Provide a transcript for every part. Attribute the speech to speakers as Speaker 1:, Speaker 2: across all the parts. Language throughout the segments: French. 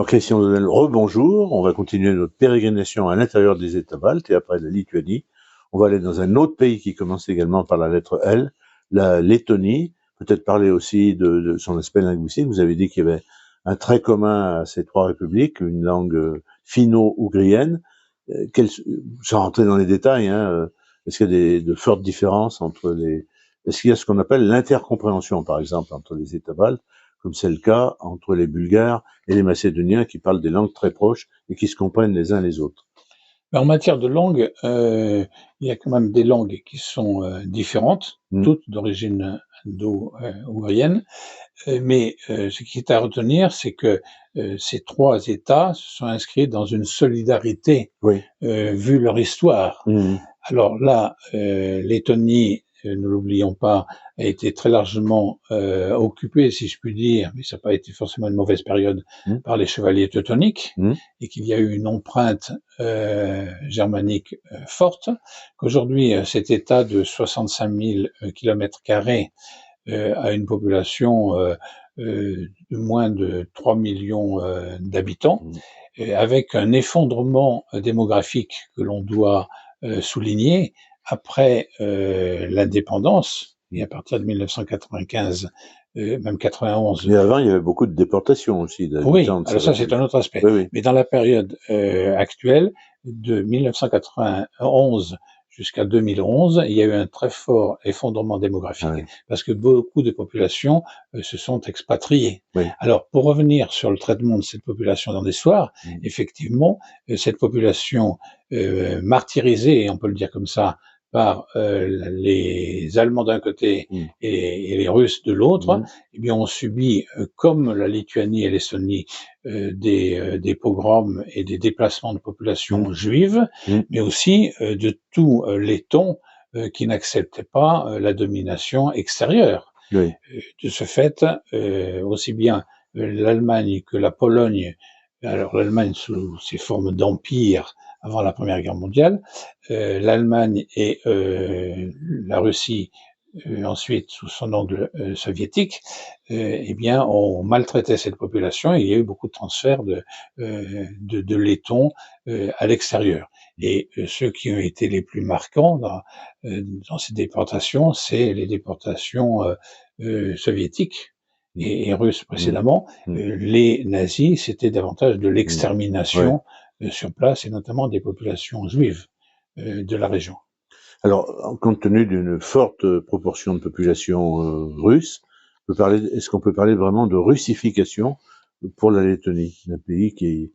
Speaker 1: Alors Christian Donnel, rebonjour. On va continuer notre pérégrination à l'intérieur des États baltes et après la Lituanie, on va aller dans un autre pays qui commence également par la lettre L, la Lettonie. Peut-être parler aussi de son aspect linguistique. Vous avez dit qu'il y avait un trait commun à ces trois républiques, une langue finno-ougrienne. Sans rentrer dans les détails, est-ce qu'il y a de fortes différences entre les... Est-ce qu'il y a ce qu'on appelle l'intercompréhension, par exemple, entre les États baltes, comme c'est le cas entre les Bulgares et les Macédoniens qui parlent des langues très proches et qui se comprennent les uns les autres?
Speaker 2: En matière de langue, il y a quand même des langues qui sont différentes, toutes d'origine indo-ougrienne, mais ce qui est à retenir, c'est que ces trois États se sont inscrits dans une solidarité, vu leur histoire. Alors là, Lettonie, ne l'oublions pas, a été très largement occupée, si je puis dire, mais ça n'a pas été forcément une mauvaise période, par les chevaliers teutoniques, et qu'il y a eu une empreinte germanique forte, qu'aujourd'hui cet État de 65 000 km² a une population de moins de 3 millions d'habitants, avec un effondrement démographique que l'on doit souligner après l'indépendance, et à partir de 1995, même 91.
Speaker 1: Mais avant, il y avait beaucoup de déportations aussi.
Speaker 2: Oui, alors ça c'est un autre aspect.
Speaker 1: Oui.
Speaker 2: Mais dans la période actuelle, de 1991 jusqu'à 2011, il y a eu un très fort effondrement démographique, parce que beaucoup de populations se sont expatriées. Alors, pour revenir sur le traitement de cette population dans l'histoire, effectivement, cette population martyrisée, on peut le dire comme ça, par les Allemands d'un côté et les Russes de l'autre, eh bien, ont subi, comme la Lituanie et l'Estonie, des pogroms et des déplacements de populations juives, mais aussi de tous lettons qui n'acceptaient pas la domination extérieure. De ce fait, aussi bien l'Allemagne que la Pologne, alors l'Allemagne sous ses formes d'empire avant la Première Guerre mondiale, l'Allemagne et la Russie ensuite sous son angle soviétique, eh bien, on maltraitait cette population et il y a eu beaucoup de transferts de lettons à l'extérieur. Et ceux qui ont été les plus marquants dans ces déportations, c'est les déportations soviétiques et russes précédemment. Les nazis, c'était davantage de l'extermination sur place, et notamment des populations juives de la région.
Speaker 1: Alors, compte tenu d'une forte proportion de population russe, est-ce qu'on peut parler vraiment de russification pour la Lettonie, un pays qui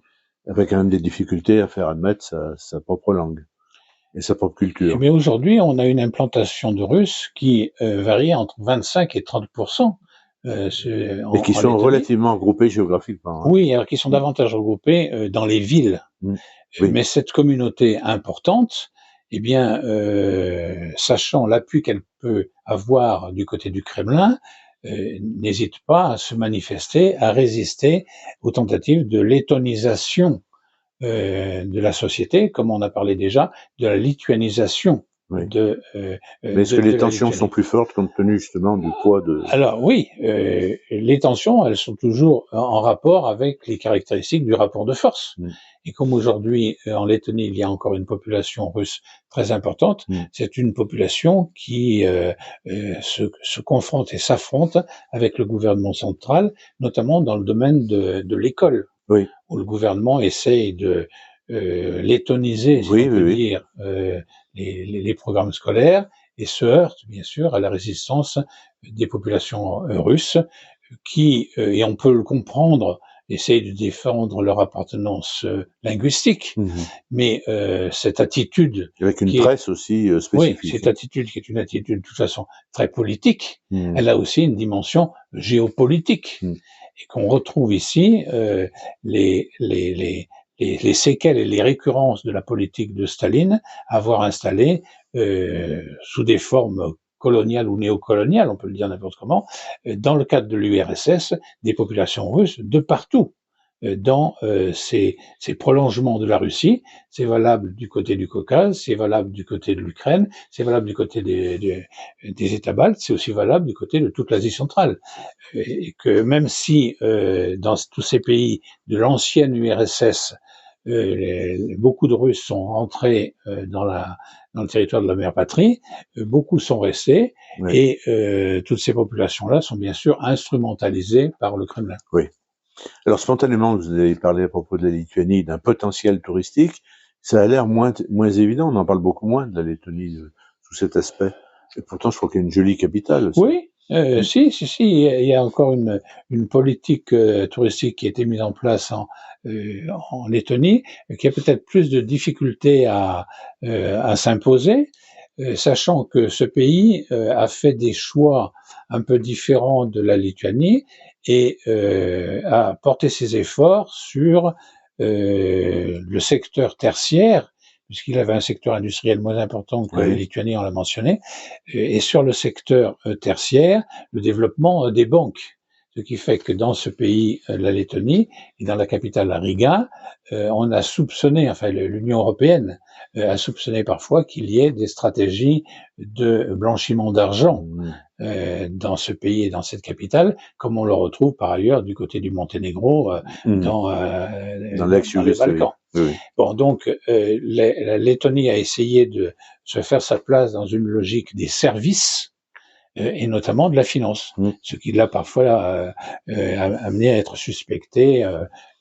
Speaker 1: avait quand même des difficultés à faire admettre sa propre langue et sa propre culture?
Speaker 2: Mais aujourd'hui, on a une implantation de Russes qui varie entre 25 et 30%.
Speaker 1: Et qui sont relativement regroupés géographiquement.
Speaker 2: Oui, alors qui sont davantage regroupés dans les villes. Mais cette communauté importante, eh bien, sachant l'appui qu'elle peut avoir du côté du Kremlin, n'hésite pas à se manifester, à résister aux tentatives de lettonisation de la société, comme on a parlé déjà, de la lituanisation.
Speaker 1: Mais est-ce que les tensions sont plus fortes compte tenu justement du poids de...
Speaker 2: Alors oui, les tensions, elles sont toujours en rapport avec les caractéristiques du rapport de force. Et comme aujourd'hui, en Lettonie, il y a encore une population russe très importante, c'est une population qui se confronte et s'affronte avec le gouvernement central, notamment dans le domaine de l'école, où le gouvernement essaye de lettoniser, si on peut dire, les programmes scolaires, et se heurte bien sûr à la résistance des populations russes qui, et on peut le comprendre, essayent de défendre leur appartenance linguistique, mais cette attitude...
Speaker 1: Avec une presse aussi spécifique.
Speaker 2: Oui, cette attitude qui est une attitude de toute façon très politique, elle a aussi une dimension géopolitique, et qu'on retrouve ici les séquelles et les récurrences de la politique de Staline, avoir installé sous des formes coloniales ou néocoloniales, on peut le dire n'importe comment, dans le cadre de l'URSS, des populations russes de partout dans ces prolongements de la Russie. C'est valable du côté du Caucase, c'est valable du côté de l'Ukraine, c'est valable du côté des États baltes, c'est aussi valable du côté de toute l'Asie centrale. Et que même si dans tous ces pays de l'ancienne URSS, beaucoup de Russes sont rentrés dans le territoire de la mère patrie, beaucoup sont restés,
Speaker 1: Oui.
Speaker 2: et toutes ces populations-là sont bien sûr instrumentalisées par le Kremlin.
Speaker 1: Oui. Alors spontanément, vous avez parlé à propos de la Lituanie, d'un potentiel touristique. Ça a l'air moins évident. On en parle beaucoup moins de la Lettonie sous cet aspect. Et pourtant, je crois qu'il y a une jolie capitale aussi.
Speaker 2: Oui, si, il y a encore une politique touristique qui a été mise en place en Lettonie, qui a peut-être plus de difficultés à s'imposer, sachant que ce pays a fait des choix un peu différents de la Lituanie et a porté ses efforts sur le secteur tertiaire, puisqu'il avait un secteur industriel moins important que la Lituanie, on l'a mentionné, et sur le secteur tertiaire, le développement des banques. Ce qui fait que dans ce pays, la Lettonie, et dans la capitale, la Riga, on a soupçonné, enfin l'Union européenne a soupçonné parfois qu'il y ait des stratégies de blanchiment d'argent dans ce pays et dans cette capitale, comme on le retrouve par ailleurs du côté du Monténégro, dans les Balkans.
Speaker 1: Oui.
Speaker 2: Bon, donc la Lettonie a essayé de se faire sa place dans une logique des services et notamment de la finance, ce qui l'a parfois amené à être suspecté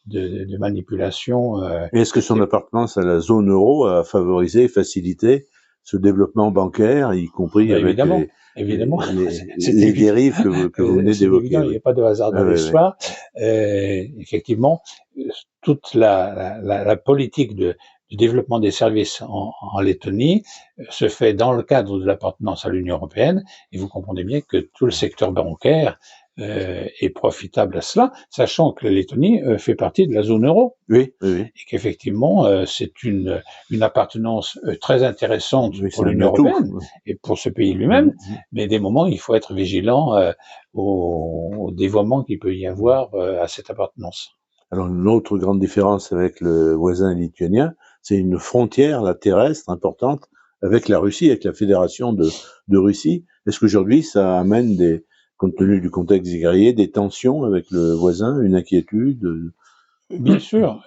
Speaker 2: de manipulation.
Speaker 1: Et est-ce que son appartenance à la zone euro a favorisé et facilité ce développement bancaire, y compris avec
Speaker 2: évidemment.
Speaker 1: les dérives que vous venez d'évoquer?
Speaker 2: Il n'y a pas de hasard dans l'histoire. Effectivement, toute la politique du développement des services en Lettonie se fait dans le cadre de l'appartenance à l'Union européenne, et vous comprenez bien que tout le secteur bancaire est profitable à cela, sachant que la Lettonie fait partie de la zone euro.
Speaker 1: Oui.
Speaker 2: Et qu'effectivement, c'est une appartenance très intéressante pour l'Union européenne et pour ce pays lui-même, mais des moments, il faut être vigilant au dévoiement qu'il peut y avoir à cette appartenance.
Speaker 1: Alors, une autre grande différence avec le voisin lituanien, c'est une frontière, la terrestre, importante avec la Russie, avec la Fédération de Russie. Est-ce qu'aujourd'hui, ça amène compte tenu du contexte guerrier, des tensions avec le voisin, une inquiétude?
Speaker 2: Bien sûr.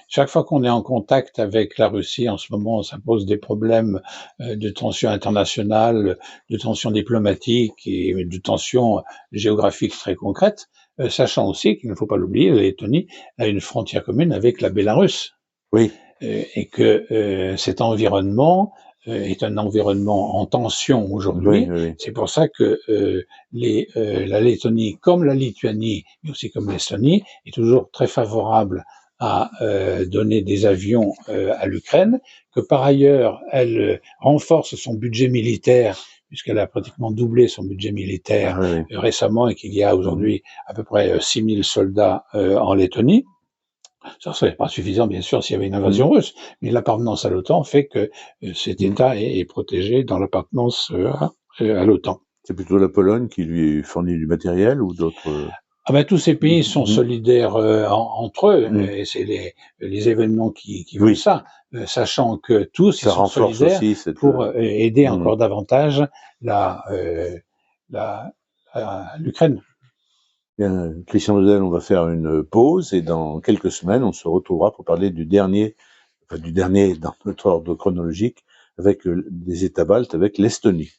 Speaker 2: Chaque fois qu'on est en contact avec la Russie, en ce moment, ça pose des problèmes de tensions internationales, de tensions diplomatiques et de tensions géographiques très concrètes, sachant aussi qu'il ne faut pas l'oublier, la Lettonie a une frontière commune avec la Bélarus.
Speaker 1: Oui.
Speaker 2: Et que cet environnement est un environnement en tension aujourd'hui. C'est pour ça que la Lettonie, comme la Lituanie, mais aussi comme l'Estonie, est toujours très favorable à donner des avions à l'Ukraine, que par ailleurs, elle renforce son budget militaire, puisqu'elle a pratiquement doublé son budget militaire récemment, et qu'il y a aujourd'hui à peu près 6000 soldats en Lettonie. Ça serait pas suffisant, bien sûr, s'il y avait une invasion russe, mais l'appartenance à l'OTAN fait que cet État est protégé dans l'appartenance à l'OTAN.
Speaker 1: C'est plutôt la Pologne qui lui fournit du matériel ou d'autres?
Speaker 2: Ah ben, tous ces pays sont solidaires entre eux, et c'est les événements qui font ça, sachant que tous ils sont solidaires pour aider encore davantage l'Ukraine.
Speaker 1: Bien, Christian Dedel, on va faire une pause et dans quelques semaines, on se retrouvera pour parler du dernier dans notre ordre chronologique, avec des États baltes, avec l'Estonie.